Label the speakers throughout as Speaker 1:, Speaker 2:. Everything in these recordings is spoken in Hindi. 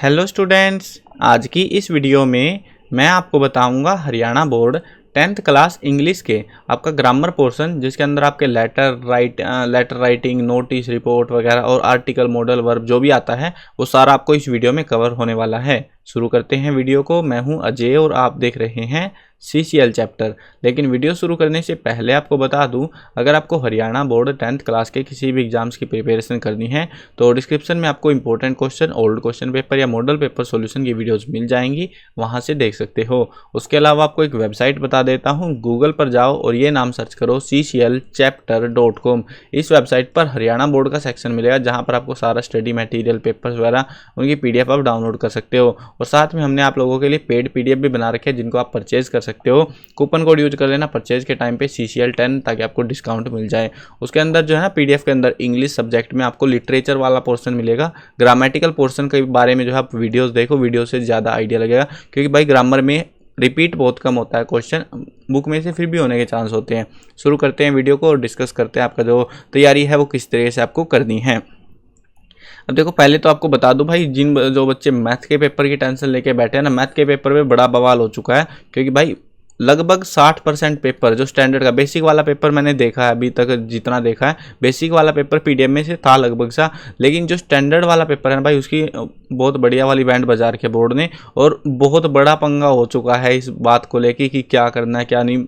Speaker 1: हेलो स्टूडेंट्स, आज की इस वीडियो में मैं आपको बताऊंगा Haryana board 10th class English के आपका ग्रामर पोर्शन, जिसके अंदर आपके लेटर राइटिंग, नोटिस, रिपोर्ट वगैरह और आर्टिकल, मॉडल, वर्ब जो भी आता है वो सारा आपको इस वीडियो में कवर होने वाला है। शुरू करते हैं वीडियो को। मैं हूं अजय और आप देख रहे हैं CCL चैप्टर। लेकिन वीडियो शुरू करने से पहले आपको बता दूं, अगर आपको हरियाणा बोर्ड 10th क्लास के किसी भी एग्जाम्स की प्रिपरेशन करनी है तो डिस्क्रिप्शन में आपको important question, old question paper या मॉडल पेपर सॉल्यूशन की वीडियोस मिल जाएंगी, वहां से देख सकते हो। उसके अलावा आपको एक वेबसाइट बता देता हूँ, गूगल पर जाओ और ये नाम सर्च करो cclchapter.com। इस वेबसाइट पर हरियाणा बोर्ड का सेक्शन मिलेगा जहाँ पर आपको सारा स्टडी मटेरियल, पेपर्स वगैरह उनकी PDF आप डाउनलोड कर सकते हो। और साथ में हमने आप लोगों के लिए पेड PDF भी बना रखे हैं जिनको आप परचेज कर सकते हो। कूपन कोड यूज कर लेना परचेज के टाइम पे CCL10, ताकि आपको डिस्काउंट मिल जाए। उसके अंदर जो है ना, PDF के अंदर इंग्लिश सब्जेक्ट में आपको लिटरेचर वाला पोर्शन मिलेगा। ग्रामेटिकल पोर्शन के बारे में जो है आप वीडियोस देखो, वीडियो से ज़्यादा आइडिया लगेगा, क्योंकि भाई ग्रामर में रिपीट बहुत कम होता है क्वेश्चन, बुक में से फिर भी होने के चांस होते हैं। शुरू करते हैं वीडियो को और डिस्कस करते हैं आपका जो तैयारी है वो किस तरीके से आपको करनी है। अब देखो, पहले तो आपको बता दूं भाई, जो बच्चे मैथ के पेपर की टेंशन लेके बैठे हैं ना, मैथ के पेपर में बड़ा बवाल हो चुका है। क्योंकि भाई लगभग 60% पेपर जो स्टैंडर्ड का बेसिक वाला पेपर मैंने देखा है, अभी तक जितना देखा है बेसिक वाला पेपर PDF में से था लगभग सा, लेकिन जो स्टैंडर्ड वाला पेपर है ना भाई, उसकी बहुत बढ़िया वाली बैंड बजा रखी है बोर्ड ने। और बहुत बड़ा पंगा हो चुका है इस बात को लेके कि क्या करना है क्या नहीं।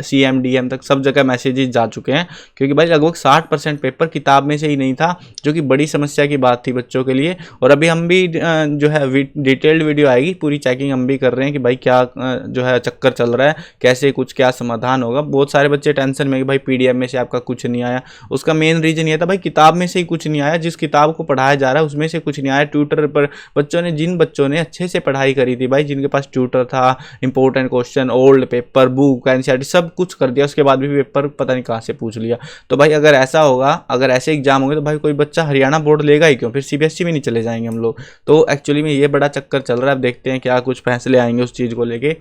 Speaker 1: CM DM तक सब जगह मैसेजेस जा चुके हैं, क्योंकि भाई लगभग 60% पेपर किताब में से ही नहीं था, जो कि बड़ी समस्या की बात थी बच्चों के लिए। और अभी हम भी जो है डिटेल्ड वीडियो आएगी, पूरी चेकिंग हम भी कर रहे हैं कि भाई क्या जो है चक्कर चल रहा है, कैसे कुछ क्या समाधान होगा। बहुत सारे बच्चे टेंशन में कि भाई PDF में से आपका कुछ नहीं आया। उसका मेन रीजन ये था भाई, किताब में से ही कुछ नहीं आया, जिस किताब को पढ़ाया जा रहा है उसमें से कुछ नहीं आया। ट्यूटर पर जिन बच्चों ने अच्छे से पढ़ाई करी थी भाई, जिनके पास ट्यूटर था, important question, old paper, book, NCERT सब कुछ कर दिया, उसके बाद भी पेपर पता नहीं कहाँ से पूछ लिया। तो भाई अगर ऐसा होगा, अगर ऐसे एग्जाम होंगे तो भाई कोई बच्चा हरियाणा बोर्ड लेगा ही क्यों, फिर CBSE में नहीं चले जाएंगे हम लोग। तो एक्चुअली में ये बड़ा चक्कर चल रहा है। अब देखते हैं क्या कुछ फैसले आएंगे उस चीज़ को लेके।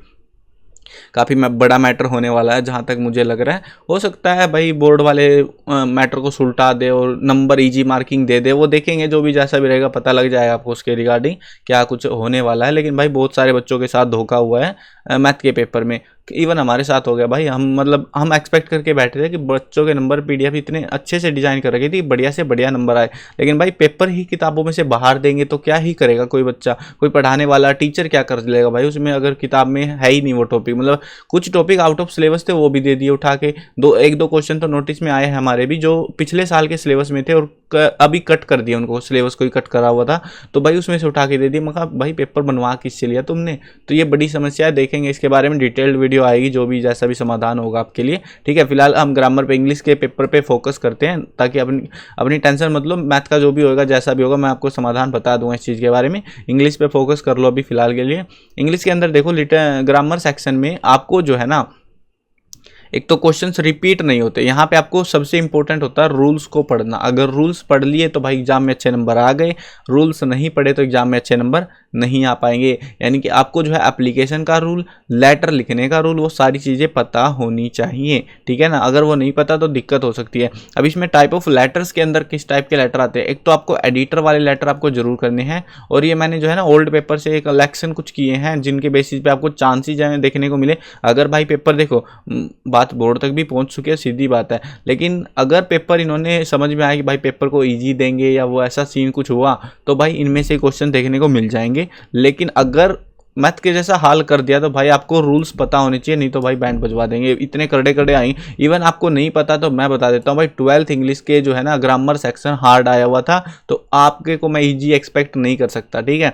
Speaker 1: काफ़ी बड़ा मैटर होने वाला है जहाँ तक मुझे लग रहा है। हो सकता है भाई बोर्ड वाले मैटर को सुलटा दे और नंबर इजी मार्किंग दे दे, वो देखेंगे। जो भी जैसा भी रहेगा पता लग जाएगा आपको उसके रिगार्डिंग क्या कुछ होने वाला है। लेकिन भाई बहुत सारे बच्चों के साथ धोखा हुआ है मैथ के पेपर में, इवन हमारे साथ हो गया भाई। हम एक्सपेक्ट करके बैठे थे कि बच्चों के नंबर PDF इतने अच्छे से डिज़ाइन कर रखी थी, बढ़िया से बढ़िया नंबर आए। लेकिन भाई पेपर ही किताबों में से बाहर देंगे तो क्या ही करेगा कोई बच्चा, कोई पढ़ाने वाला टीचर क्या कर लेगा भाई उसमें, अगर किताब में है ही नहीं वो टॉपिक। मतलब कुछ टॉपिक आउट ऑफ सिलेबस थे वो भी दे दिए उठा के। एक दो क्वेश्चन तो नोटिस में आए हैं हमारे भी, जो पिछले साल के सिलेबस में थे और अभी कट कर दिया उनको, सिलेबस को ही कट करा हुआ था, तो भाई उसमें से उठा के दे दिया। मैं कहा भाई पेपर बनवा किससे लिया तुमने। तो ये बड़ी समस्या है, देखेंगे इसके बारे में डिटेल्ड वीडियो आएगी, जो भी जैसा भी समाधान होगा आपके लिए। ठीक है, फिलहाल हम ग्रामर पे, इंग्लिश के पेपर पे फोकस करते हैं, ताकि अपनी टेंशन मतलब मैथ का जो भी होगा जैसा भी होगा मैं आपको समाधान बता दूंगा इस चीज़ के बारे में। इंग्लिश पे फोकस कर लो अभी फिलहाल के लिए। इंग्लिश के अंदर देखो, ग्रामर सेक्शन में आपको जो है ना, एक तो क्वेश्चंस रिपीट नहीं होते। यहाँ पे आपको सबसे इंपॉर्टेंट होता है रूल्स को पढ़ना। अगर रूल्स पढ़ लिए तो भाई एग्जाम में अच्छे नंबर आ गए, रूल्स नहीं पढ़े तो एग्जाम में अच्छे नंबर नहीं आ पाएंगे। यानी कि आपको जो है एप्लीकेशन का रूल, लेटर लिखने का रूल, वो सारी चीज़ें पता होनी चाहिए। ठीक है ना, अगर वो नहीं पता तो दिक्कत हो सकती है। अब इसमें टाइप ऑफ लेटर्स के अंदर किस टाइप के लेटर आते हैं, एक तो आपको एडिटर वाले लेटर आपको जरूर करने हैं। और ये मैंने जो है ना ओल्ड पेपर से एक कलेक्शन कुछ किए हैं जिनके बेसिस पे आपको चांसेस देखने को मिले। अगर भाई पेपर देखो, बात बोर्ड तक भी पहुंच चुकी है, सीधी बात है। लेकिन अगर पेपर इन्होंने समझ में आया कि भाई पेपर को इजी देंगे या वो ऐसा सीन कुछ हुआ, तो भाई इनमें से क्वेश्चन देखने को मिल जाएंगे। लेकिन अगर मैथ के जैसा हाल कर दिया तो भाई आपको रूल्स पता होने चाहिए, नहीं तो भाई बैंड बजवा देंगे। इतने कड़े आई, इवन आपको नहीं पता तो मैं बता देता हूँ भाई, 12th इंग्लिश के जो है ना ग्रामर सेक्शन हार्ड आया हुआ था, तो आपके को मैं इजी एक्सपेक्ट नहीं कर सकता। ठीक है,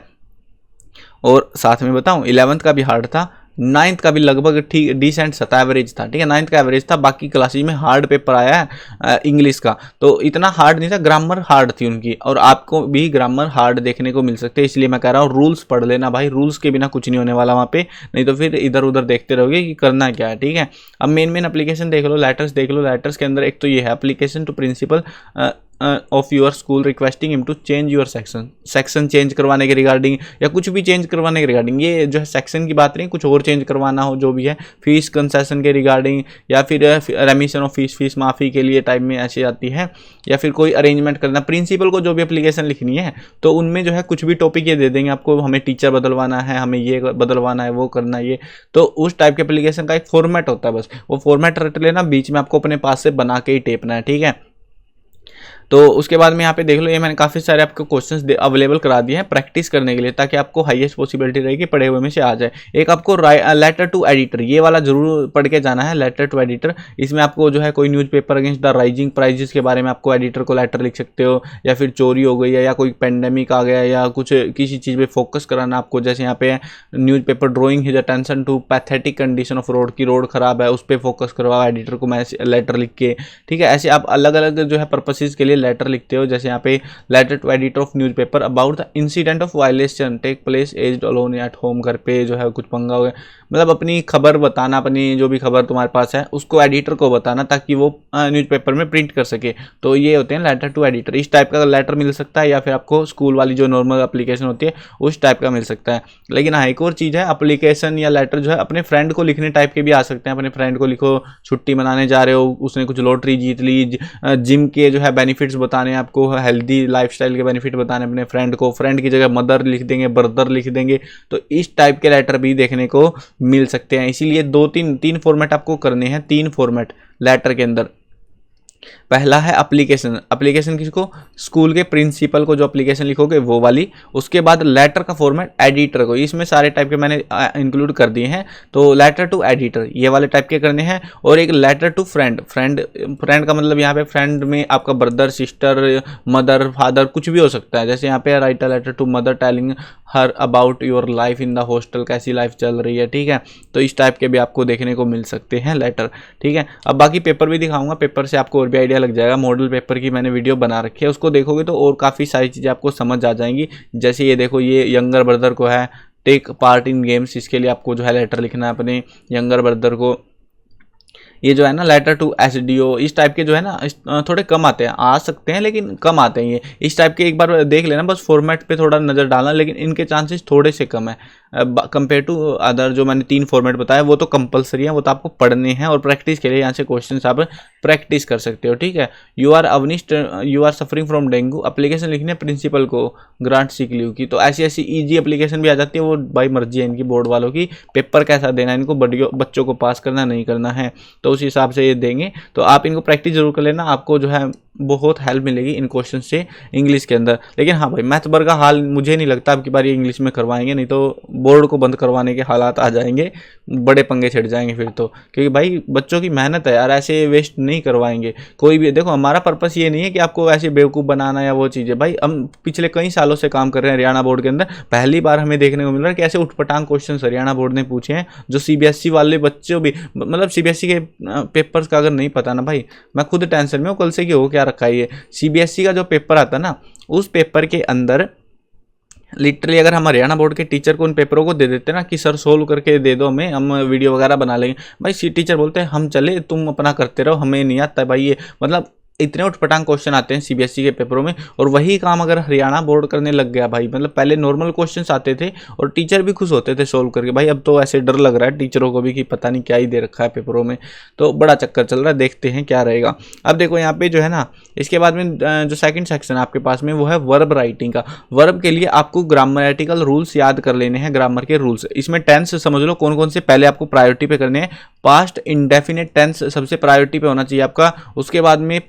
Speaker 1: और साथ में बताऊं 11th का भी हार्ड था, 9th का भी लगभग ठीक डिसेंट था, एवरेज था। ठीक है, 9th का एवरेज था, बाकी क्लासेज में हार्ड पेपर आया है इंग्लिश का, तो इतना हार्ड नहीं था। ग्रामर हार्ड थी उनकी, और आपको भी ग्रामर हार्ड देखने को मिल सकते हैं। इसलिए मैं कह रहा हूँ रूल्स पढ़ लेना भाई, रूल्स के बिना कुछ नहीं होने वाला वहाँ पे, नहीं तो फिर इधर उधर देखते रहोगे कि करना क्या है। ठीक है, अब मेन एप्लीकेशन देख लो, लेटर्स देख लो। लेटर्स के अंदर एक तो ये है application to principal, of your school requesting him to change your section change करवाने के रिगार्डिंग या कुछ भी चेंज करवाने के रिगार्डिंग, ये जो है सेक्शन की बात नहीं, कुछ और चेंज करवाना हो जो भी है, फीस कंसेशन के रिगार्डिंग या फिर रेमिशन ऑफ फीस माफ़ी के लिए टाइम में ऐसी आती है, या फिर कोई अरेंजमेंट करना, प्रिंसिपल को जो भी एप्लीकेशन लिखनी है तो उनमें जो है कुछ भी टॉपिक ये दे देंगे आपको, हमें टीचर बदलवाना है, हमें ये बदलवाना है, वो करना है ये, तो उस टाइप के एप्लीकेशन का एक फॉर्मेट होता है, बस वो फॉर्मेट रट लेना, बीच में आपको अपने पास से बना के ही टेपना है, ठीक है। तो उसके बाद में यहाँ पे देख लो, ये मैंने काफ़ी सारे आपको क्वेश्चंस अवेलेबल करा दिए हैं प्रैक्टिस करने के लिए, ताकि आपको हाईएस्ट पॉसिबिलिटी रहेगी पढ़े हुए में से आ जाए। एक आपको लेटर टू एडिटर, ये वाला जरूर पढ़ के जाना है, लेटर टू एडिटर। इसमें आपको जो है कोई newspaper against the rising prices के बारे में आपको एडिटर को लेटर लिख सकते हो, या फिर चोरी हो गई है या कोई पेंडेमिक आ गया या कुछ किसी चीज़ पे फोकस कराना आपको, जैसे यहाँ पे newspaper drawing his attention to pathetic condition of road, की रोड खराब है उस पर फोकस करवाओ एडिटर को लेटर लिख के, ठीक है। ऐसे आप अलग अलग जो है पर्पसेज के लिए लेटर लिखते हो, जैसे यहाँ पे letter to editor of newspaper about the incident of violation take place aged alone at home, घर पे जो है कुछ पंगा हो गया, मतलब अपनी खबर बताना, अपनी जो भी खबर तुम्हारे पास है उसको एडिटर को बताना ताकि वो न्यूज़पेपर में प्रिंट कर सके, तो ये होते हैं लेटर टू एडिटर। इस टाइप का लेटर मिल सकता है, या फिर आपको स्कूल वाली जो नॉर्मल एप्लीकेशन होती है उस टाइप का मिल सकता है। लेकिन हाँ, एक और चीज़ है, एप्लीकेशन या लेटर जो है अपने फ्रेंड को लिखने टाइप के भी आ सकते हैं। अपने फ्रेंड को लिखो, छुट्टी मनाने जा रहे हो, उसने कुछ लॉटरी जीत ली, जिम के जो है बेनिफिट्स बताने, आपको हेल्दी लाइफस्टाइल के बेनिफिट बताने अपने फ्रेंड को, फ्रेंड की जगह मदर लिख देंगे, ब्रदर लिख देंगे, तो इस टाइप के लेटर भी देखने को मिल सकते हैं। इसीलिए तीन फॉर्मेट आपको करने हैं, 3 फॉर्मेट लेटर के अंदर। पहला है एप्लीकेशन किसको, स्कूल के प्रिंसिपल को जो एप्लीकेशन लिखोगे वो वाली। उसके बाद लेटर का फॉर्मेट एडिटर को, इसमें सारे टाइप के मैंने इंक्लूड कर दिए हैं, तो लेटर टू एडिटर ये वाले टाइप के करने हैं। और एक लेटर टू फ्रेंड का मतलब यहाँ पे फ्रेंड में आपका ब्रदर, सिस्टर, मदर, फादर कुछ भी हो सकता है। जैसे यहाँ पे write a letter to mother telling her about your life in the hostel, कैसी लाइफ चल रही है, ठीक है। तो इस टाइप के भी आपको देखने को मिल सकते हैं लेटर, ठीक है। अब बाकी पेपर भी दिखाऊंगा, पेपर से आपको और भी आइडिया लग जाएगा। मॉडल पेपर की मैंने वीडियो बना रखी है, उसको देखोगे तो और काफ़ी सारी चीज़ें आपको समझ आ जाएंगी। जैसे ये देखो, ये यंगर ब्रदर को है टेक पार्ट इन गेम्स, इसके लिए आपको जो है लेटर लिखना है अपने यंगर ब्रदर को। ये जो है ना लेटर टू एसडीओ, इस टाइप के जो है ना थोड़े कम आते हैं, आ सकते हैं लेकिन कम आते हैं। ये इस टाइप के एक बार देख लेना, बस फॉर्मेट पे थोड़ा नज़र डालना, लेकिन इनके चांसेस थोड़े से कम है कंपेयर टू अदर जो मैंने 3 फॉर्मेट बताया। वो तो कंपलसरी है, वो तो आपको पढ़ने हैं और प्रैक्टिस के लिए यहाँ से क्वेश्चन आप प्रैक्टिस कर सकते हो, ठीक है। You are suffering from dengue, application लिखने प्रिंसिपल को ग्रांट सिक लीव की। तो ऐसी ईजी एप्लीकेशन भी आ जाती है, वो भाई मर्जी है इनकी बोर्ड वालों की, पेपर कैसा देना है इनको, बच्चों को पास करना नहीं करना है, तो उस हिसाब से ये देंगे। तो आप इनको प्रैक्टिस जरूर कर लेना, आपको जो है बहुत हेल्प मिलेगी इन क्वेश्चन से इंग्लिश के अंदर। लेकिन हाँ भाई, मैथ बर का हाल मुझे नहीं लगता अब की बार ये इंग्लिश में करवाएंगे, नहीं तो बोर्ड को बंद करवाने के हालात आ जाएंगे, बड़े पंगे छिड़ जाएंगे फिर तो। क्योंकि भाई बच्चों की मेहनत है यार, ऐसे वेस्ट नहीं करवाएंगे कोई भी। देखो हमारा पर्पस ये नहीं है कि आपको ऐसे बेवकूफ़ बनाना या वो चीज़ें। भाई हम पिछले कई सालों से काम कर रहे हैं हरियाणा बोर्ड के अंदर, पहली बार हमें देखने को मिल रहा है कि ऐसे उठपटांग क्वेश्चन हरियाणा बोर्ड ने पूछे हैं, जो CBSE वाले बच्चों भी, मतलब CBSE के पेपर्स का अगर नहीं पता ना भाई, मैं खुद टेंशन में हूँ कल से कि हो क्या रखा है ये। CBSE का जो पेपर आता है ना, उस पेपर के अंदर लिटरली अगर हम हरियाणा बोर्ड के टीचर को उन पेपरों को दे देते ना कि सर सोल्व करके दे दो हमें, हम वीडियो वगैरह बना लेंगे, भाई टीचर बोलते हैं हम चले, तुम अपना करते रहो, हमें नहीं आता भाई ये। मतलब इतने उठपटांग क्वेश्चन आते हैं CBSE के पेपरों में, और वही काम अगर हरियाणा बोर्ड करने लग गया भाई, मतलब पहले नॉर्मल क्वेश्चंस आते थे और टीचर भी खुश होते थे सोल्व करके, भाई अब तो ऐसे डर लग रहा है टीचरों को भी कि पता नहीं क्या ही दे रखा है पेपरों में। तो बड़ा चक्कर चल रहा है, देखते हैं क्या रहेगा। अब देखो यहाँ पे जो है ना, इसके बाद में जो सेकंड सेक्शन आपके पास में वो है वर्ब राइटिंग का। वर्ब के लिए आपको ग्रामेटिकल रूल्स याद कर लेने हैं, ग्रामर के रूल्स। इसमें टेंस समझ लो कौन कौन से पहले आपको प्रायोरिटी पे करने हैं। पास्ट इंडेफिनिट टेंस सबसे प्रायोरिटी पे होना चाहिए आपका। उसके बाद में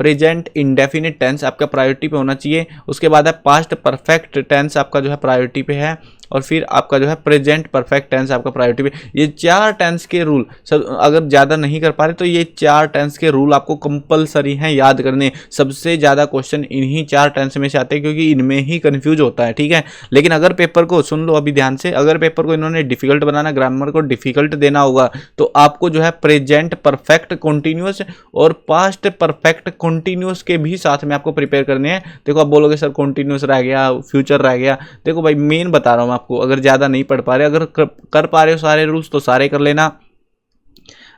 Speaker 1: प्रेजेंट इंडेफिनिट टेंस आपका प्रायोरिटी पे होना चाहिए। उसके बाद है पास्ट परफेक्ट टेंस आपका जो है प्रायोरिटी पे है, और फिर आपका जो है प्रेजेंट परफेक्ट टेंस आपका प्रायोरिटी पे। ये 4 टेंस के रूल सब अगर ज़्यादा नहीं कर पा रहे तो ये 4 टेंस के रूल आपको कंपलसरी हैं याद करने। सबसे ज़्यादा क्वेश्चन इन्हीं 4 टेंस में से आते हैं, क्योंकि इनमें ही कंफ्यूज होता है, ठीक है। लेकिन अगर पेपर को सुन लो अभी ध्यान से, अगर पेपर को इन्होंने डिफिकल्ट बनाना, ग्रामर को डिफिकल्ट देना होगा, तो आपको जो है प्रेजेंट परफेक्ट कॉन्टिन्यूस और पास्ट परफेक्ट कॉन्टिन्यूस के भी साथ में आपको प्रिपेयर करने हैं। देखो आप बोलोगे सर कॉन्टिन्यूस रह गया, फ्यूचर रह गया। देखो भाई मेन बता रहा हूँ आपको, अगर ज़्यादा नहीं पढ़ पा रहे, अगर कर पा रहे हो सारे रूल्स तो सारे कर लेना।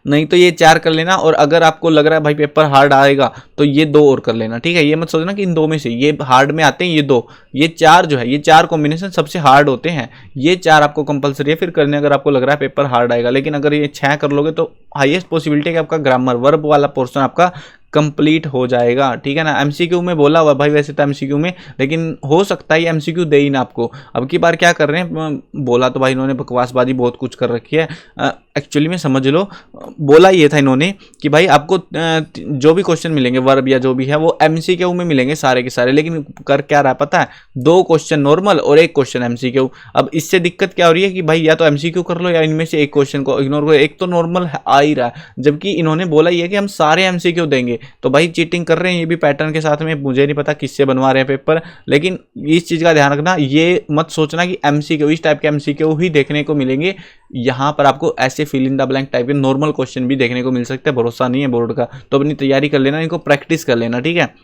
Speaker 1: नहीं तो ये 4 कर लेना, और अगर आपको लग रहा है भाई पेपर हार्ड आएगा तो ये 2 और कर लेना, ठीक है। ये मत सोचना कि इन 2 में से ये हार्ड में आते हैं ये 2, ये 4 जो है, ये 4 कॉम्बिनेशन सबसे हार्ड होते हैं, ये 4 आपको कंपलसरी है फिर करने, अगर आपको लग रहा है पेपर हार्ड आएगा। लेकिन अगर ये 6 कर लोगे तो हाईएस्ट पॉसिबिलिटी है कि आपका ग्रामर वर्ब वाला पोर्शन आपका कंप्लीट हो जाएगा, ठीक है ना। एमसीक्यू में बोला हुआ भाई, वैसे तो एमसीक्यू में, लेकिन हो सकता है एमसीक्यू दे ही ना आपको। अब की बार क्या कर रहे हैं, बोला तो भाई इन्होंने बकवासबाजी बहुत कुछ कर रखी है, एक्चुअली में समझ लो, बोला ये था इन्होंने कि भाई आपको जो भी क्वेश्चन मिलेंगे वर्ब या जो भी है वो एमसीक्यू में मिलेंगे सारे के सारे, लेकिन कर क्या रहा है पता है, 2 क्वेश्चन नॉर्मल और 1 क्वेश्चन एमसीक्यू। अब इससे दिक्कत क्या हो रही है कि भाई या तो एमसीक्यू कर लो या इनमें से एक क्वेश्चन को इग्नोर करो, एक तो नॉर्मल आ ही रहा है, जबकि इन्होंने बोला ये कि हम सारे एमसीक्यू देंगे। तो भाई चीटिंग कर रहे हैं ये भी पैटर्न के साथ में, मुझे नहीं पता किससे बनवा रहे हैं पेपर, लेकिन इस चीज़ का ध्यान रखना, ये मत सोचना कि एमसीक्यू इस टाइप के एमसीक्यू ही देखने को मिलेंगे। यहाँ पर आपको ऐसे fill in the blank type के नॉर्मल क्वेश्चन भी देखने को मिल सकते हैं, भरोसा नहीं है बोर्ड का, तो अपनी तैयारी कर लेना, इनको प्रैक्टिस कर लेना, ठीक है।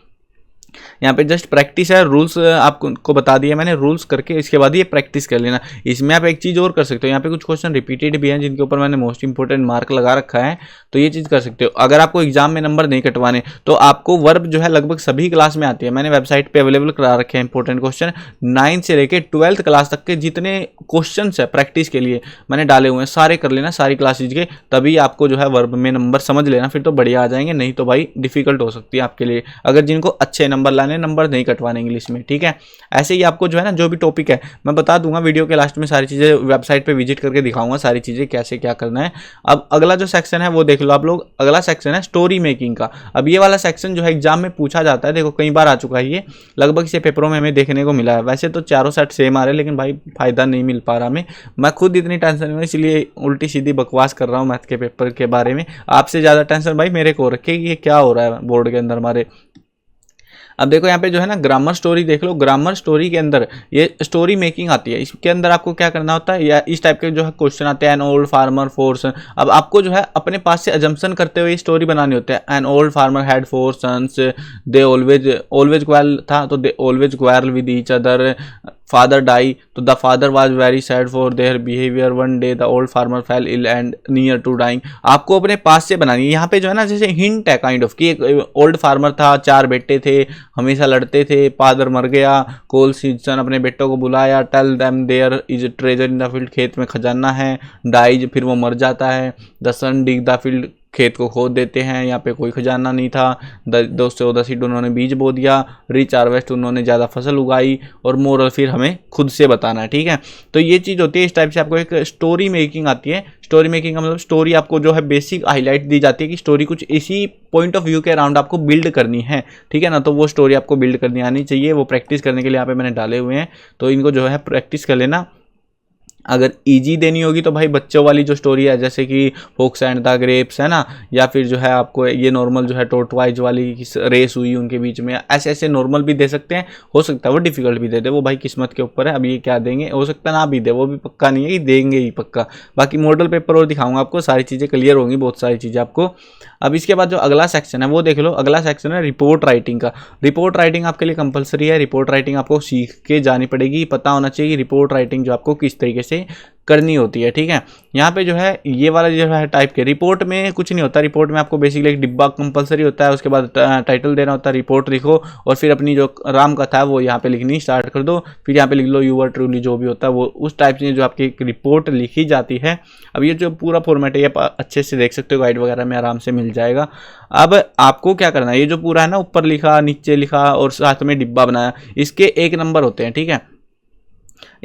Speaker 1: यहाँ पे जस्ट प्रैक्टिस है, रूल्स आपको बता दिया मैंने, रूल्स करके इसके बाद ये प्रैक्टिस कर लेना। इसमें आप एक चीज़ और कर सकते हो, यहाँ पे कुछ क्वेश्चन रिपीटेड भी हैं जिनके ऊपर मैंने मोस्ट इंपोर्टेंट मार्क लगा रखा है, तो ये चीज़ कर सकते हो। अगर आपको एग्जाम में नंबर नहीं कटवाने तो आपको वर्ब जो है लगभग सभी क्लास में आती है, मैंने वेबसाइट पर अवेलेबल करा रखे हैं इंपॉर्टेंट क्वेश्चन, 9 से लेकर 12th क्लास तक के जितने क्वेश्चन है प्रैक्टिस के लिए मैंने डाले हुए हैं, सारे कर लेना सारी क्लासेज के, तभी आपको जो है वर्ब में नंबर समझ लेना, फिर तो बढ़िया आ जाएंगे, नहीं तो भाई डिफिकल्ट हो सकती है आपके लिए, अगर जिनको अच्छे नंबर लाने, नंबर नहीं कटवाने इंग्लिश में, ठीक है। ऐसे ही आपको जो है ना जो भी टॉपिक है मैं बता दूंगा वीडियो के लास्ट में, सारी चीज़ें वेबसाइट पे विजिट करके दिखाऊंगा सारी चीज़ें कैसे क्या करना है। अब अगला जो सेक्शन है वो देख लो आप लोग, अगला सेक्शन है स्टोरी मेकिंग का। अब ये वाला सेक्शन जो है एग्जाम में पूछा जाता है, देखो कई बार आ चुका है ये, लगभग इसे पेपरों में हमें देखने को मिला है। वैसे तो चारों सेट सेम आ रहे हैं, लेकिन भाई फायदा नहीं मिल पा रहा मैं खुद इतनी टेंशन में, इसलिए उल्टी सीधी बकवास कर रहा हूँ मैथ के पेपर के बारे में। आपसे ज़्यादा टेंशन भाई मेरे को रखे कि ये क्या हो रहा है बोर्ड के अंदर हमारे। अब देखो यहाँ पे जो है ना ग्रामर स्टोरी देख लो, ग्रामर स्टोरी के अंदर ये स्टोरी मेकिंग आती है, इसके अंदर आपको क्या करना होता है, या इस टाइप के जो है क्वेश्चन आते हैं, एन ओल्ड फार्मर फोर सन। अब आपको जो है अपने पास से अजम्पशन करते हुए स्टोरी बनानी होती है। An old farmer had 4 sons, they always quarrel था तो they always quarrel with each other, father die तो the father was very sad for their behaviour, one day the old farmer fell ill and near to dying. आपको अपने पास से बनानी है, यहाँ पे जो है ना जैसे हिंट है काइंड ऑफ, कि एक ओल्ड फार्मर था, 4 बेटे थे, हमेशा लड़ते थे, फादर मर गया, कॉल सीजन अपने बेटों को बुलाया, tell them there is treasure in the field, खेत में खजाना है, डाइज फिर वो मर जाता है, the son dig the field, खेत को खोद देते हैं, यहाँ पे कोई खजाना नहीं था, दोस्तों द सीड उन्होंने बीज बो दिया, रिच हार्वेस्ट उन्होंने ज़्यादा फसल उगाई, और मोरल फिर हमें खुद से बताना है, ठीक है। तो ये चीज़ होती है, इस टाइप से आपको एक स्टोरी मेकिंग आती है। स्टोरी मेकिंग का मतलब स्टोरी आपको जो है बेसिक हाईलाइट दी जाती है कि स्टोरी कुछ इसी पॉइंट ऑफ व्यू के अराउंड आपको बिल्ड करनी है, ठीक है ना। तो वो स्टोरी आपको बिल्ड करनी आनी चाहिए, वो प्रैक्टिस करने के लिए यहाँ पे मैंने डाले हुए हैं, तो इनको जो है प्रैक्टिस कर लेना। अगर इजी देनी होगी तो भाई बच्चों वाली जो स्टोरी है जैसे कि फोक्स एंड द ग्रेप्स है ना, या फिर जो है आपको ये नॉर्मल जो है टोटवाइज वाली रेस हुई उनके बीच में, ऐसे ऐसे नॉर्मल भी दे सकते हैं, हो सकता है वो डिफिकल्ट भी दे दे, वो भाई किस्मत के ऊपर है। अब ये क्या देंगे, हो सकता है ना भी दे, वो भी पक्का नहीं है कि देंगे ही पक्का। बाकी मॉडल पेपर और दिखाऊंगा आपको, सारी चीज़ें क्लियर होंगी, बहुत सारी चीज़ें आपको। अब इसके बाद जो अगला सेक्शन है वो देख लो, अगला सेक्शन है रिपोर्ट राइटिंग का। रिपोर्ट राइटिंग आपके लिए कंपलसरी है, रिपोर्ट राइटिंग आपको सीख के जानी पड़ेगी, पता होना चाहिए कि रिपोर्ट राइटिंग जो आपको किस तरीके से करनी होती है, ठीक है। यहाँ पे जो है ये वाला जो है टाइप के रिपोर्ट में कुछ नहीं होता, रिपोर्ट में आपको बेसिकली एक डिब्बा कंपलसरी होता है, उसके बाद टाइटल देना होता है, रिपोर्ट लिखो, और फिर अपनी जो राम कथा है वो यहाँ पे लिखनी स्टार्ट कर दो, फिर यहाँ पे लिख लो यूवर ट्रूली, जो भी होता है वो उस टाइप से जो आपकी एक रिपोर्ट लिखी जाती है। अब ये जो पूरा फॉर्मेट है ये अच्छे से देख सकते हो, गाइड वगैरह में आराम से मिल जाएगा। अब आपको क्या करना है, ये जो पूरा है ना ऊपर लिखा नीचे लिखा और साथ में डिब्बा बनाया, इसके 1 नंबर होते हैं, ठीक है,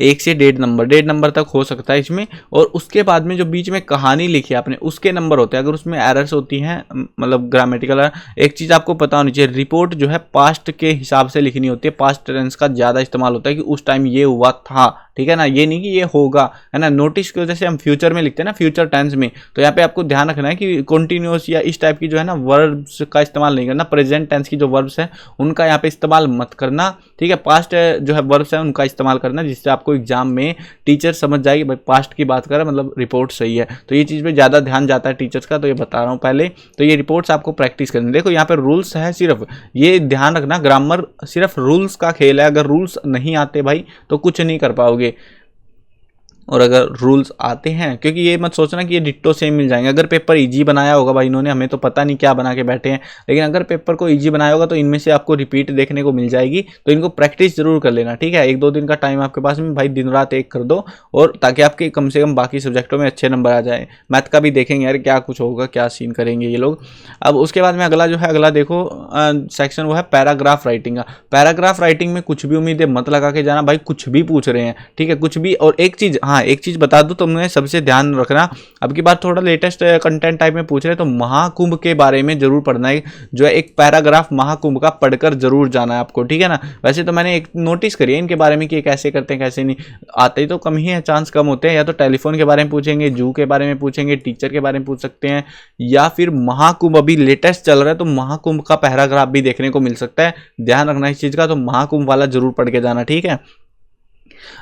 Speaker 1: 1 से 1.5 नंबर तक हो सकता है इसमें, और उसके बाद में जो बीच में कहानी लिखी है आपने उसके नंबर होते हैं। अगर उसमें एरर्स होती हैं मतलब ग्रामेटिकल, एक चीज़ आपको पता होनी चाहिए, रिपोर्ट जो है पास्ट के हिसाब से लिखनी होती है, पास्ट टेंस का ज़्यादा इस्तेमाल होता है कि उस टाइम ये हुआ था, ठीक है ना, ये नहीं कि ये होगा, है ना। नोटिस की वजह से हम फ्यूचर में लिखते हैं ना, फ्यूचर टेंस में, तो यहाँ पे आपको ध्यान रखना है कि कॉन्टिन्यूस या इस टाइप की जो है ना वर्ब्स का इस्तेमाल नहीं करना, प्रेजेंट टेंस की जो वर्ब्स है उनका यहाँ पे इस्तेमाल मत करना, ठीक है। पास्ट जो है वर्ब्स है उनका इस्तेमाल करना, जिससे आपको एग्जाम में टीचर समझ जाएगी भाई पास्ट की बात कर रहा है मतलब रिपोर्ट सही है। तो ये चीज़ पे ज़्यादा ध्यान जाता है टीचर्स का, तो ये बता रहा हूँ पहले। तो ये रिपोर्ट्स आपको प्रैक्टिस करनी, देखो यहाँ पे रूल्स है, सिर्फ ये ध्यान रखना ग्रामर सिर्फ रूल्स का खेल है, अगर रूल्स नहीं आते भाई तो कुछ नहीं कर पाओगे। और अगर रूल्स आते हैं, क्योंकि ये मत सोचना कि ये डिट्टो सेम मिल जाएंगे। अगर पेपर इजी बनाया होगा भाई इन्होंने, हमें तो पता नहीं क्या बना के बैठे हैं, लेकिन अगर पेपर को इजी बनाया होगा तो इनमें से आपको रिपीट देखने को मिल जाएगी। तो इनको प्रैक्टिस जरूर कर लेना, ठीक है। 1-2 दिन का टाइम आपके पास में भाई, दिन रात एक कर दो, और ताकि आपके कम से कम बाकी सब्जेक्टों में अच्छे नंबर आ जाए। मैथ का भी देखेंगे यार क्या कुछ होगा, क्या सीन करेंगे ये लोग। अब उसके बाद में अगला जो है, अगला देखो सेक्शन, वो है पैराग्राफ राइटिंग का। पैराग्राफ राइटिंग में कुछ भी उम्मीदें मत लगा के जाना भाई, कुछ भी पूछ रहे हैं, ठीक है, कुछ भी। और एक चीज, हाँ एक चीज बता दूं तुमने सबसे ध्यान रखना, अब की बार थोड़ा लेटेस्ट कंटेंट टाइप में पूछ रहे हैं तो महाकुंभ के बारे में जरूर पढ़ना है, जो है एक पैराग्राफ महाकुंभ का पढ़कर जरूर जाना है आपको, ठीक है ना। वैसे तो मैंने एक नोटिस करी है इनके बारे में कि कैसे करते हैं कैसे नहीं, आते ही तो कम ही है, चांस कम होते हैं। या तो टेलीफोन के बारे में पूछेंगे, जू के बारे में पूछेंगे, टीचर के बारे में पूछ सकते हैं, या फिर महाकुंभ अभी लेटेस्ट चल रहा है तो महाकुंभ का पैराग्राफ भी देखने को मिल सकता है। ध्यान रखना इस चीज का, तो महाकुंभ वाला जरूर पढ़ के जाना, ठीक है।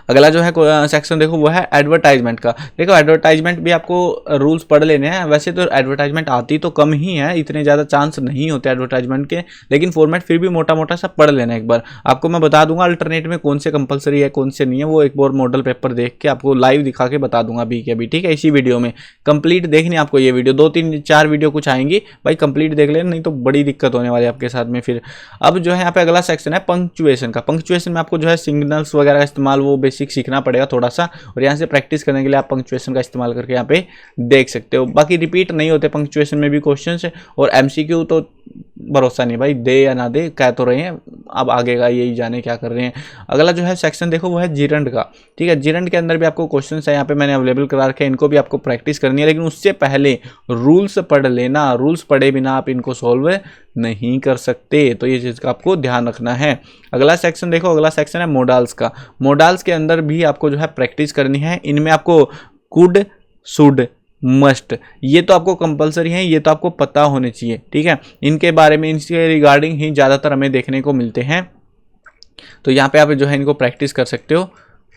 Speaker 1: अगला जो है सेक्शन देखो, वो है एडवर्टाइजमेंट का। देखो एडवर्टाइजमेंट भी आपको रूल्स पढ़ लेने हैं। वैसे तो एडवर्टाइजमेंट आती तो कम ही है, इतने ज़्यादा चांस नहीं होते एडवर्टाइजमेंट के, लेकिन फॉर्मेट फिर भी मोटा मोटा सा पढ़ लेना एक बार। आपको मैं बता दूंगा अल्टरनेट में कौन से कंपलसरी है कौन से नहीं है, वो एक बार मॉडल पेपर देख के आपको लाइव दिखा के बता दूंगा अभी के अभी, ठीक है। इसी वीडियो में कंप्लीट देखनी आपको ये वीडियो, 2-3-4 वीडियो कुछ आएंगी भाई, कंप्लीट देख लेना, नहीं तो बड़ी दिक्कत होने वाली है आपके साथ में फिर। अब जो है यहाँ पे अगला सेक्शन है पंक्चुएशन का। पंक्चुएशन में आपको जो है सिग्नल्स वगैरह का इस्तेमाल वो बेसिक सीखना पड़ेगा थोड़ा सा, और यहाँ से प्रैक्टिस करने के लिए आप पंक्चुएशन का इस्तेमाल करके यहाँ पे देख सकते हो। बाकी रिपीट नहीं होते पंक्चुएशन में भी क्वेश्चंस, और एमसीक्यू तो भरोसा नहीं भाई, दे या ना दे कह तो रहे हैं, अब आगे का यही जाने क्या कर रहे हैं। अगला जो है सेक्शन देखो, वो है जीरंड का, ठीक है। जीरंड के अंदर भी आपको क्वेश्चंस है यहाँ पे मैंने अवेलेबल करा रखे हैं, इनको भी आपको प्रैक्टिस करनी है, लेकिन उससे पहले रूल्स पढ़ लेना। रूल्स पढ़े बिना आप इनको सॉल्व नहीं कर सकते, तो ये चीज़ का आपको ध्यान रखना है। अगला सेक्शन देखो, अगला सेक्शन है मोडाल्स का। मोडाल्स के अंदर भी आपको जो है प्रैक्टिस करनी है। इनमें आपको कुड, शुड, मस्ट, ये तो आपको कंपलसरी है, ये तो आपको पता होने चाहिए, ठीक है। इनके बारे में, इनके रिगार्डिंग ही ज़्यादातर हमें देखने को मिलते हैं, तो यहाँ पे आप जो है इनको प्रैक्टिस कर सकते हो।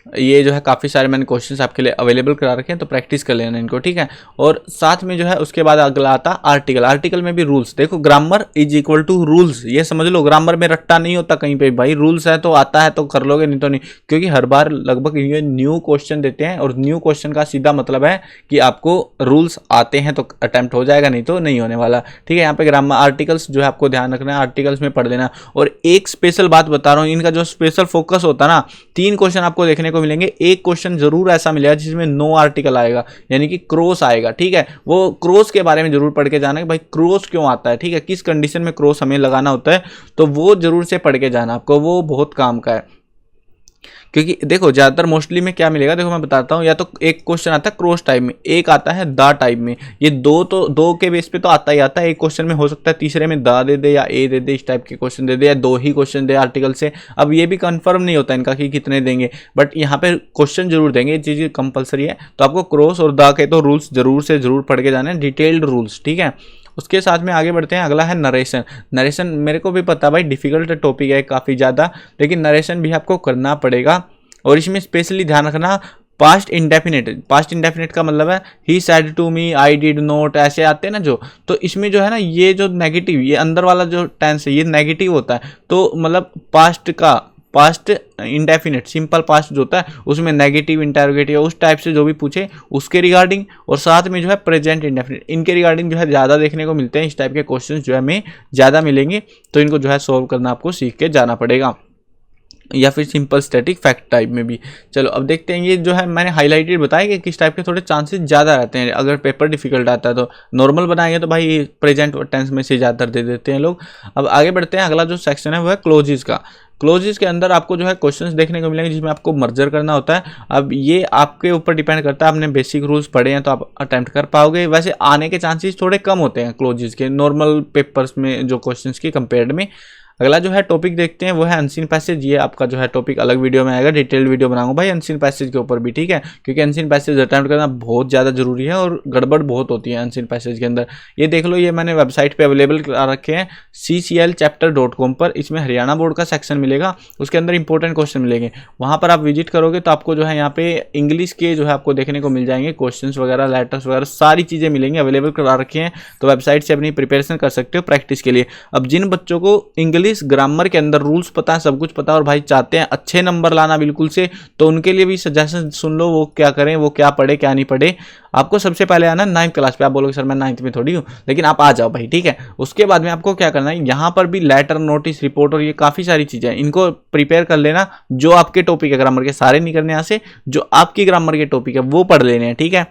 Speaker 1: ये जो है काफ़ी सारे मैंने क्वेश्चंस आपके लिए अवेलेबल करा रखे हैं, तो प्रैक्टिस कर लेना इनको, ठीक है। और साथ में जो है उसके बाद अगला आता आर्टिकल। आर्टिकल में भी रूल्स देखो, grammar is equal to rules, ये समझ लो। ग्रामर में रट्टा नहीं होता कहीं पे भाई, रूल्स है तो आता है तो कर लोगे, नहीं तो नहीं, क्योंकि हर बार लगभग ये न्यू क्वेश्चन देते हैं, और न्यू क्वेश्चन का सीधा मतलब है कि आपको रूल्स आते हैं तो अटेम्प्ट हो जाएगा, नहीं तो नहीं होने वाला, ठीक है। यहाँ पे ग्रामर आर्टिकल्स जो है आपको ध्यान रखना है, आर्टिकल्स में पढ़ लेना। और एक स्पेशल बात बता रहा हूँ, इनका जो स्पेशल फोकस होता है ना, 3 क्वेश्चन आपको देखने को मिलेंगे। एक क्वेश्चन जरूर ऐसा मिलेगा जिसमें नो आर्टिकल आएगा, यानी कि क्रॉस आएगा, ठीक है। वो क्रॉस के बारे में जरूर पढ़ के जाना कि भाई क्रॉस क्यों आता है, ठीक है, किस कंडीशन में क्रॉस हमें लगाना होता है, तो वो जरूर से पढ़ के जाना आपको, वो बहुत काम का है। क्योंकि देखो ज़्यादातर मोस्टली में क्या मिलेगा, देखो मैं बताता हूँ, या तो एक क्वेश्चन आता है क्रॉस टाइप में, एक आता है द टाइप में, ये दो के बेस पे तो आता ही आता है। एक क्वेश्चन में हो सकता है तीसरे में द दे दे या ए दे दे, इस टाइप के क्वेश्चन दे दे, या 2 ही क्वेश्चन दे आर्टिकल से। अब ये भी कंफर्म नहीं होता इनका कि कितने देंगे, बट यहाँ पे क्वेश्चन जरूर देंगे, ये चीज़ कंपलसरी है। तो आपको क्रॉस और द के तो रूल्स जरूर से जरूर पढ़ के जाना है, डिटेल्ड रूल्स, ठीक है। उसके साथ में आगे बढ़ते हैं, अगला है नरेशन। नरेशन मेरे को भी पता भाई डिफिकल्ट टॉपिक है काफ़ी ज़्यादा, लेकिन नरेशन भी आपको करना पड़ेगा। और इसमें स्पेशली ध्यान रखना पास्ट इंडेफिनिट। पास्ट इंडेफिनिट का मतलब है he said to me, I did not, ऐसे आते हैं ना जो, तो इसमें जो है ना ये जो नेगेटिव, ये अंदर वाला जो टेंस है ये नेगेटिव होता है, तो मतलब पास्ट का, पास्ट इंडेफिनिट सिंपल पास्ट जो होता है उसमें नेगेटिव, इंटरोगेटिव, उस टाइप से जो भी पूछे उसके रिगार्डिंग, और साथ में जो है प्रेजेंट इंडेफिनिट, इनके रिगार्डिंग जो है ज़्यादा देखने को मिलते हैं। इस टाइप के क्वेश्चंस जो है हमें ज़्यादा मिलेंगे, तो इनको जो है सॉल्व करना आपको सीख के जाना पड़ेगा, या फिर सिंपल स्टैटिक फैक्ट टाइप में भी। चलो अब देखते हैं, ये जो है मैंने हाईलाइटेड बताया कि किस टाइप के थोड़े चांसेस ज़्यादा रहते हैं। अगर पेपर डिफिकल्ट आता है तो नॉर्मल बनाएंगे तो भाई प्रेजेंट टेंस में से ज़्यादातर दे देते हैं लोग। अब आगे बढ़ते हैं, अगला जो सेक्शन है वो है क्लोजेस का। क्लोजेस के अंदर आपको जो है क्वेश्चंस देखने को मिलेंगे जिसमें आपको मर्जर करना होता है। अब ये आपके ऊपर डिपेंड करता है, आपने बेसिक रूल्स पढ़े हैं तो आप अटेम्प्ट कर पाओगे। वैसे आने के चांसेस थोड़े कम होते हैं क्लोजेस के नॉर्मल पेपर्स में जो क्वेश्चंस की कंपेयर्ड में। अगला जो है टॉपिक देखते हैं वो है अनसीन पैसेज। ये आपका जो है टॉपिक अलग वीडियो में आएगा, डिटेल्ड वीडियो बनाऊंगा भाई अनसीन पैसेज के ऊपर भी, ठीक है, क्योंकि अनसीन पैसेज अटेम्प्ट करना बहुत ज़्यादा जरूरी है और गड़बड़ बहुत होती है अनसीन पैसेज के अंदर। ये देख लो, ये मैंने वेबसाइट पे अवेलेबल करा रखे हैं cclchapter.com पर। इसमें हरियाणा बोर्ड का सेक्शन मिलेगा, उसके अंदर इंपॉर्टेंट क्वेश्चन मिलेंगे। वहाँ पर आप विजिट करोगे तो आपको जो है यहाँ पे इंग्लिश के जो है आपको देखने को मिल जाएंगे, क्वेश्चन वगैरह, लेटर्स वगैरह सारी चीज़ें मिलेंगी, अवेलेबल करा रखे हैं। तो वेबसाइट से अपनी प्रिपरेशन कर सकते हो प्रैक्टिस के लिए। अब जिन बच्चों को इंग्लिश इंग्लिश ग्रामर के अंदर रूल्स पता है, सब कुछ पता है और भाई चाहते हैं अच्छे नंबर लाना बिल्कुल से, तो उनके लिए भी सजेशन सुन लो, वो क्या करें, वो क्या पढ़े क्या नहीं पढ़े। आपको सबसे पहले आना 9th क्लास पे। आप बोलोगे सर मैं 9th में थोड़ी हूँ, लेकिन आप आ जाओ भाई, ठीक है। उसके बाद में आपको क्या करना है, यहाँ पर भी लेटर, नोटिस, रिपोर्ट और ये काफ़ी सारी चीज़ें हैं, इनको प्रिपेयर कर लेना। जो आपके टॉपिक है ग्रामर के, सारे नहीं करने यहाँ से, जो आपकी ग्रामर के टॉपिक है वो पढ़ लेने हैं, ठीक है।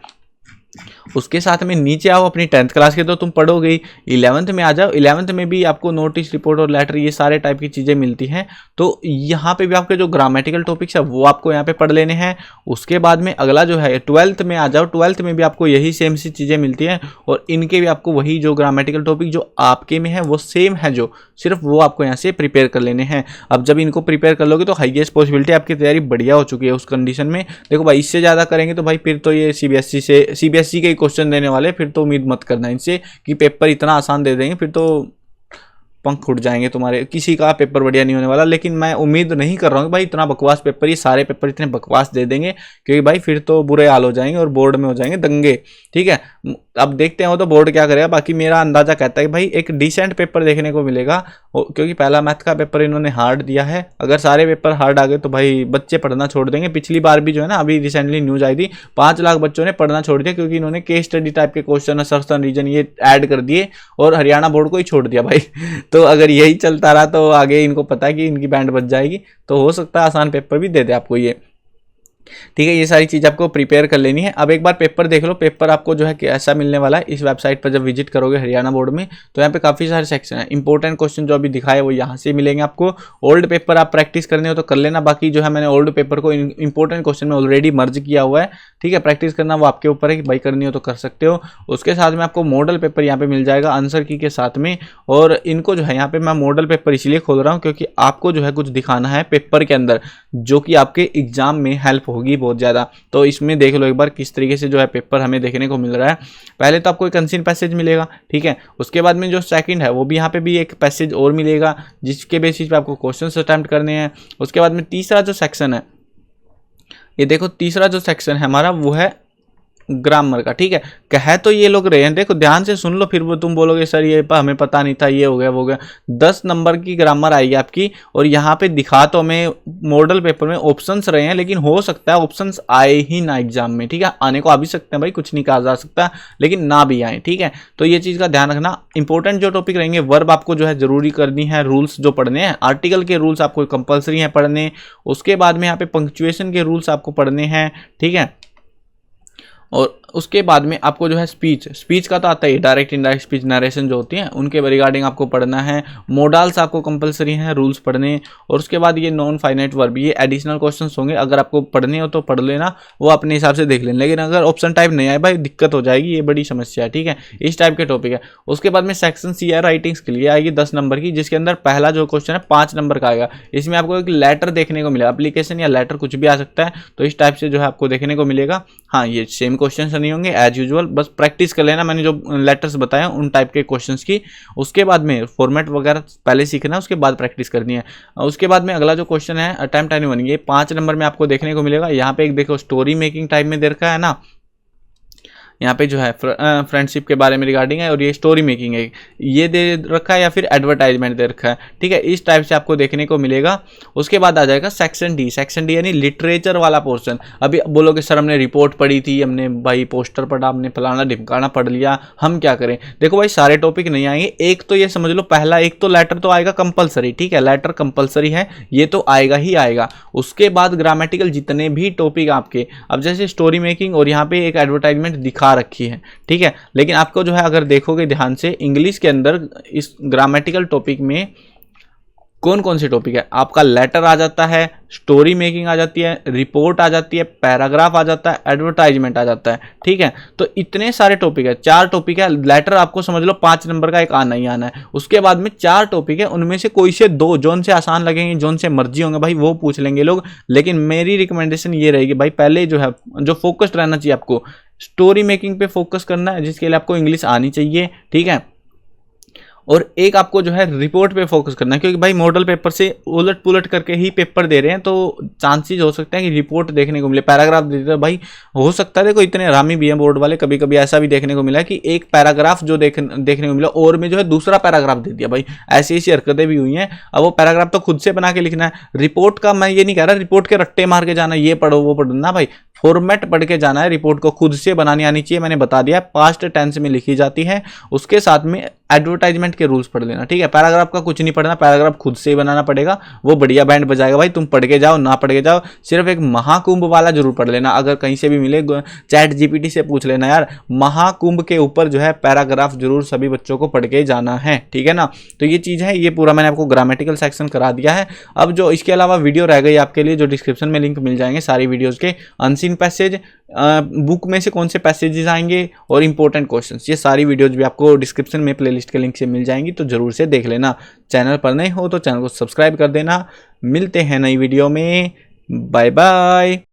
Speaker 1: उसके साथ में नीचे आओ, अपनी 10th क्लास के तो तुम पढ़ोगे ही, 11th में आ जाओ। 11th में भी आपको नोटिस, रिपोर्ट और लेटर ये सारे टाइप की चीज़ें मिलती हैं, तो यहाँ पे भी आपके जो ग्रामेटिकल टॉपिक्स है वो आपको यहाँ पे पढ़ लेने हैं। उसके बाद में अगला जो है 12th में आ जाओ। 12th में भी आपको यही सेम सी चीज़ें मिलती हैं और इनके भी आपको वही जो ग्रामेटिकल टॉपिक जो आपके में है वो सेम है, जो सिर्फ वो आपको यहाँ से प्रिपेयर कर लेने हैं। अब जब इनको प्रिपेयर कर लोगे तो हाईएस्ट पॉसिबिलिटी आपकी तैयारी बढ़िया हो चुकी है उस कंडीशन में। देखो भाई इससे ज़्यादा करेंगे तो भाई फिर तो ये सीबीएसई के क्वेश्चन देने वाले, फिर तो उम्मीद मत करना इनसे कि पेपर इतना आसान दे देंगे, फिर तो पंख उड़ जाएंगे तुम्हारे, किसी का पेपर बढ़िया नहीं होने वाला। लेकिन मैं उम्मीद नहीं कर रहा हूँ भाई इतना बकवास पेपर, ये सारे पेपर इतने बकवास दे देंगे, क्योंकि भाई फिर तो बुरे हाल हो जाएंगे और बोर्ड में हो जाएंगे दंगे, ठीक है। अब देखते हैं वो तो बोर्ड क्या करेगा। बाकी मेरा अंदाजा कहता है कि भाई एक डिसेंट पेपर देखने को मिलेगा, क्योंकि पहला मैथ का पेपर इन्होंने हार्ड दिया है। अगर सारे पेपर हार्ड आ गए तो भाई बच्चे पढ़ना छोड़ देंगे। पिछली बार भी जो है ना, अभी रिसेंटली न्यूज आई थी, 5 लाख बच्चों ने पढ़ना छोड़ दिया, क्योंकि इन्होंने केस स्टडी टाइप के क्वेश्चन, असर्शन, रीजन ये ऐड कर दिए और हरियाणा बोर्ड को ही छोड़ दिया भाई। तो अगर यही चलता रहा तो आगे इनको पता है कि इनकी बैंड बच जाएगी, तो हो सकता है आसान पेपर भी दे दे आपको ये, ठीक है। ये सारी चीज़ आपको प्रिपेयर कर लेनी है। अब एक बार पेपर देख लो, पेपर आपको जो है कैसा मिलने वाला है। इस वेबसाइट पर जब विजिट करोगे हरियाणा बोर्ड में, तो यहाँ पे काफ़ी सारे सेक्शन है। इंपॉर्टेंट क्वेश्चन जो अभी दिखाए वो यहाँ से मिलेंगे आपको। ओल्ड पेपर आप प्रैक्टिस करने हो तो कर लेना, बाकी जो है मैंने ओल्ड पेपर को इंपॉर्टेंट क्वेश्चन में ऑलरेडी मर्ज किया हुआ है, ठीक है। प्रैक्टिस करना वो आपके ऊपर है कि भाई करनी हो तो कर सकते हो। उसके साथ में आपको मॉडल पेपर यहाँ पे मिल जाएगा आंसर की के साथ में, और इनको जो है यहाँ पे मैं मॉडल पेपर इसलिए खोल रहा हूँ क्योंकि आपको जो है कुछ दिखाना है पेपर के अंदर, जो कि आपके एग्जाम में हेल्प होगी बहुत ज़्यादा। तो इसमें देख लो एक बार किस तरीके से जो है पेपर हमें देखने को मिल रहा है। पहले तो आपको एक अनसीन पैसेज मिलेगा, ठीक है। उसके बाद में जो सेकंड है वो भी यहाँ पे भी एक पैसेज और मिलेगा, जिसके बेसिस पे आपको क्वेश्चंस अटेम्प्ट करने हैं। उसके बाद में तीसरा जो सेक्शन है, ये देखो तीसरा जो सेक्शन है हमारा वो है ग्रामर का, ठीक है। कह तो ये लोग रहे हैं, देखो ध्यान से सुन लो, फिर वो तुम बोलोगे सर ये हमें पता नहीं था, ये हो गया वो हो गया। 10 नंबर की ग्रामर आएगी आपकी, और यहाँ पे दिखा तो हमें मॉडल पेपर में ऑप्शंस रहे हैं, लेकिन हो सकता है ऑप्शंस आए ही ना एग्जाम में, ठीक है। आने को आ भी सकते हैं भाई, कुछ नहीं कहा जा सकता, लेकिन ना भी आए, ठीक है। तो ये चीज़ का ध्यान रखना। इंपॉर्टेंट जो टॉपिक रहेंगे, वर्ब आपको जो है जरूरी करनी है, रूल्स जो पढ़ने हैं, आर्टिकल के रूल्स आपको कंपलसरी हैं पढ़ने। उसके बाद में यहाँ पे पंक्चुएशन के रूल्स आपको पढ़ने हैं, ठीक है। और उसके बाद में आपको जो है स्पीच का तो आता है, डायरेक्ट इनडायरेक्ट स्पीच, नरेशन जो होती है उनके रिगार्डिंग आपको पढ़ना है। मॉडल्स आपको कंपलसरी हैं रूल्स पढ़ने। और उसके बाद ये नॉन फाइनाइट वर्ब, ये एडिशनल क्वेश्चंस होंगे, अगर आपको पढ़ने हो तो पढ़ लेना, वो अपने हिसाब से देख लेना। लेकिन अगर ऑप्शन टाइप नहीं आए भाई दिक्कत हो जाएगी, ये बड़ी समस्या है, ठीक है। इस टाइप के टॉपिक है। उसके बाद में सेक्शन सी है राइटिंग्स के लिए, आएगी 10 नंबर की, जिसके अंदर पहला जो क्वेश्चन है 5 नंबर का आएगा। इसमें आपको एक लेटर देखने को मिलेगा, एप्लीकेशन या लेटर कुछ भी आ सकता है, तो इस टाइप से जो है आपको देखने को मिलेगा। हाँ, ये सेम क्वेश्चन नहीं होंगे एज यूजुअल, बस प्रैक्टिस कर लेना मैंने जो लेटर्स बताया उन टाइप के क्वेश्चंस की। उसके बाद में फॉर्मेट वगैरह पहले सीखना है, उसके बाद प्रैक्टिस करनी है। उसके बाद में अगला जो क्वेश्चन है अटेम्प्ट एनीवन, ये 5 नंबर में आपको देखने को मिलेगा। यहाँ पे एक देखो स्टोरी मेकिंग टाइप में दे रखा है ना, यहाँ पे जो है फ्रेंडशिप के बारे में रिगार्डिंग है, और ये स्टोरी मेकिंग है, ये दे रखा है, या फिर एडवर्टाइजमेंट दे रखा है, ठीक है। इस टाइप से आपको देखने को मिलेगा। उसके बाद आ जाएगा सेक्शन डी। सेक्शन डी यानी लिटरेचर वाला पोर्शन। अभी बोलोगे सर हमने रिपोर्ट पढ़ी थी, हमने भाई पोस्टर पढ़ा, हमने फलाना ढिमकाना पढ़ लिया, हम क्या करें। देखो भाई सारे टॉपिक नहीं आएंगे, एक तो ये समझ लो, पहला एक तो लेटर तो आएगा कंपलसरी, ठीक है, लेटर कंपलसरी है, ये तो आएगा ही आएगा। उसके बाद ग्रामेटिकल जितने भी टॉपिक आपके, अब जैसे स्टोरी मेकिंग और यहाँ पे एक एडवर्टाइजमेंट दिखा रखी है, ठीक है। लेकिन आपको जो है अगर देखोगे ध्यान से, इंग्लिश के अंदर इस ग्रामेटिकल टॉपिक में कौन कौन से टॉपिक है, आपका लेटर आ जाता है, स्टोरी मेकिंग आ जाती है, रिपोर्ट आ जाती है, पैराग्राफ आ जाता है, एडवर्टाइजमेंट आ जाता है, ठीक है। तो इतने सारे टॉपिक है, 4 टॉपिक है। लेटर आपको समझ लो 5 नंबर का एक आना ही आना है। उसके बाद में 4 टॉपिक है, उनमें से कोई से 2 जोन से आसान लगेंगे, जोन से मर्जी होंगे भाई वो पूछ लेंगे लोग। लेकिन मेरी रिकमेंडेशन ये रहेगी भाई, पहले जो है जो फोकस्ड रहना चाहिए आपको, स्टोरी मेकिंग पे फोकस करना है, जिसके लिए आपको इंग्लिश आनी चाहिए, ठीक है। और एक आपको जो है रिपोर्ट पे फोकस करना है, क्योंकि भाई मॉडल पेपर से उलट पुलट करके ही पेपर दे रहे हैं, तो चांसेस हो सकते हैं कि रिपोर्ट देखने को मिले। पैराग्राफ दे देते भाई, हो सकता है देखो इतने हरामी भी हैं बोर्ड वाले, कभी कभी ऐसा भी देखने को मिला कि एक पैराग्राफ जो देखने को मिला और में जो है दूसरा पैराग्राफ दे दिया। भाई ऐसी ऐसी हरकतें भी हुई हैं। अब वो पैराग्राफ तो खुद से बना के लिखना है। रिपोर्ट का मैं ये नहीं कह रहा रिपोर्ट के रट्टे मार के जाना, ये पढ़ो वो पढ़ो ना भाई, फॉर्मेट पढ़ के जाना है। रिपोर्ट को खुद से बनानी आनी चाहिए, मैंने बता दिया पास्ट टेंस में लिखी जाती है। उसके साथ में एडवर्टाइजमेंट के रूल्स पढ़ लेना, ठीक है। पैराग्राफ का कुछ नहीं पढ़ना, पैराग्राफ खुद से ही बनाना पड़ेगा, वो बढ़िया बैंड बजाएगा भाई। तुम पढ़ के जाओ ना पढ़ के जाओ, सिर्फ एक महाकुंभ वाला जरूर पढ़ लेना। अगर कहीं से भी मिले चैट जीपीटी से पूछ लेना यार, महाकुंभ के ऊपर जो है पैराग्राफ जरूर सभी बच्चों को पढ़ के जाना है, ठीक है ना। तो ये चीज़ है, ये पूरा मैंने आपको ग्रामेटिकल सेक्शन करा दिया है। अब जो इसके अलावा वीडियो रह गई आपके लिए, जो डिस्क्रिप्शन में लिंक मिल जाएंगे सारी वीडियोज़ के, अनसीन पैसेज, बुक में से कौन से पैसेजेस आएंगे और इंपॉर्टेंट क्वेश्चंस, ये सारी वीडियोज भी आपको डिस्क्रिप्शन में प्लेलिस्ट के लिंक से मिल जाएंगी, तो जरूर से देख लेना। चैनल पर नए हो तो चैनल को सब्सक्राइब कर देना। मिलते हैं नई वीडियो में, बाय बाय।